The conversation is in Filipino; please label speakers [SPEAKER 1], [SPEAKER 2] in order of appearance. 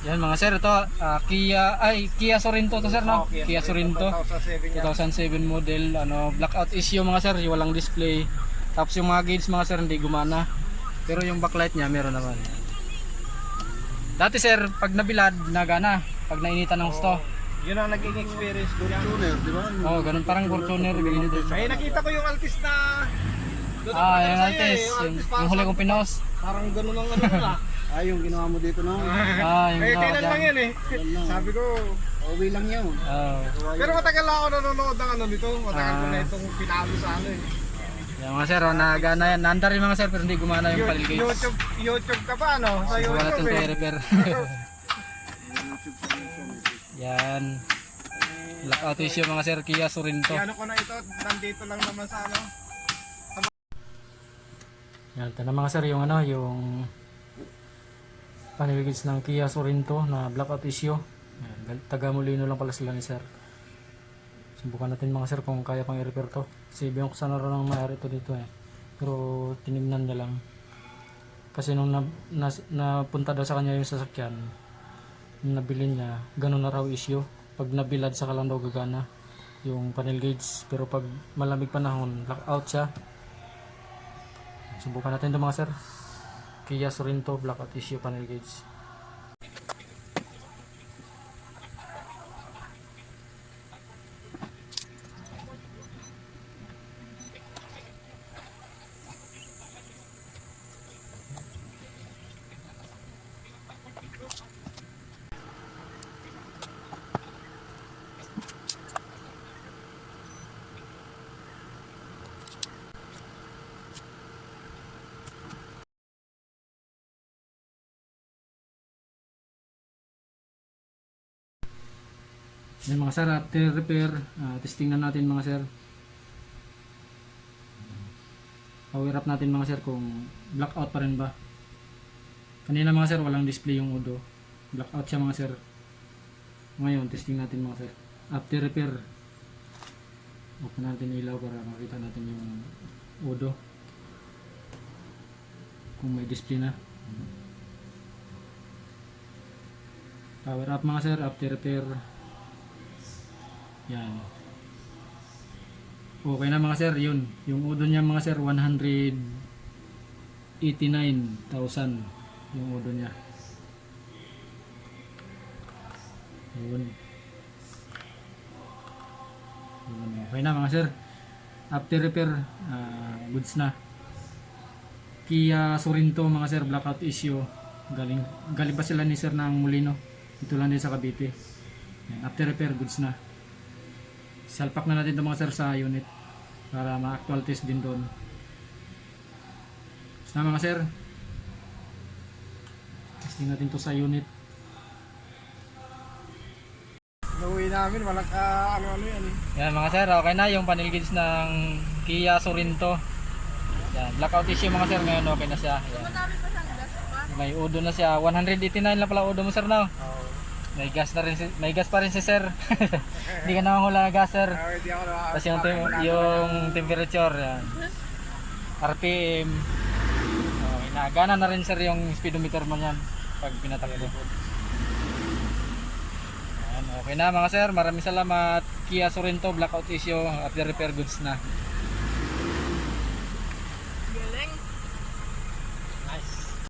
[SPEAKER 1] Yan mga sir, ito Kia Sorento to sir, no? Kia Sorento 2007 model, blackout issue mga sir, walang display. Tapos yung mga gauge mga sir hindi gumana. Pero yung backlight niya meron naman. Dati sir, pag nabilad, nagana. Pag nainitan ng gusto.
[SPEAKER 2] Yun ang naging experience ko. Fortuner, di ba?
[SPEAKER 1] Oh, ganun parang Fortuner.
[SPEAKER 2] Ay, nakita ko yung Altis na...
[SPEAKER 1] Yung Altis. Yung huli kong pinos.
[SPEAKER 2] Parang ganun ang ano nila.
[SPEAKER 3] Yung ginawa mo dito na.
[SPEAKER 1] Yung
[SPEAKER 2] kailan lang yan eh. Sabi ko,
[SPEAKER 3] Uwi lang yun.
[SPEAKER 2] pero matagal ako nanonood ng ano nito. Matagal ko na itong pinalo sa ano eh.
[SPEAKER 1] Yung mga sir, nagana yan. Naandar yung mga sir, pero hindi gumana yung paligid.
[SPEAKER 2] YouTube ka pa ano? Sa
[SPEAKER 1] Wala
[SPEAKER 2] YouTube
[SPEAKER 1] itong
[SPEAKER 2] eh.
[SPEAKER 1] repair. Yan. Blackout issue mga sir, Kia Sorento.
[SPEAKER 2] Ano ko na ito, nandito lang naman sa ano.
[SPEAKER 1] Yan, ito na mga sir, yung yung paniligid ng Kia Sorento na blackout issue. Yan, taga Molino lang pala sila ni sir. Subukan natin mga sir kung kaya pang i-repair to. Kasi biyong sana rin ang mayari ito dito eh. Pero tinignan niya lang. Kasi nung napunta daw sa kanya yung sasakyan, nung nabili niya, ganun na raw issue. Pag nabilad sa lang daw gagana yung panel gauge. Pero pag malamig panahon, blackout siya. Subukan natin ito mga sir. Kia Sorento blackout issue panel gauge. Yan mga sir, after repair, testing na natin mga sir. Power up natin mga sir kung blackout pa rin ba. Kanina mga sir, walang display yung Udo. Blackout siya mga sir. Ngayon, testing natin mga sir. After repair, open natin ilaw para makita natin yung Udo. Kung may display na. Power up mga sir, after repair. Yan. Okay na mga sir, yun. Yung Udo niya mga sir, 189,000 yung Udo niya. Yun. Okay na mga sir. After repair, goods na. Kia Sorento mga sir, blackout issue. Galing pa sila ni sir ng Molino. Ito lang din sa Cavite. After repair, goods na. Salpak na natin ito mga sir sa unit para ma-actual test din doon. Basta mga sir, testing natin ito sa unit.
[SPEAKER 2] Nauwi namin, walang ano-ano yan eh.
[SPEAKER 1] Yan mga sir, okay na yung panel gauge ng Kia Sorento. Yan, blackout issue mga sir, ngayon okay na siya. Yan. May Udo na siya, 189 lang pala Udo mo sir na. May gas pa rin si sir. Hindi ka naman hula gas sir. Tapos yung temperature yan. RPM. Nagana na rin sir yung speedometer mo yan pag pinatakbo. Okay na mga sir, maraming salamat. Kia Sorento blackout issue, after repair goods na.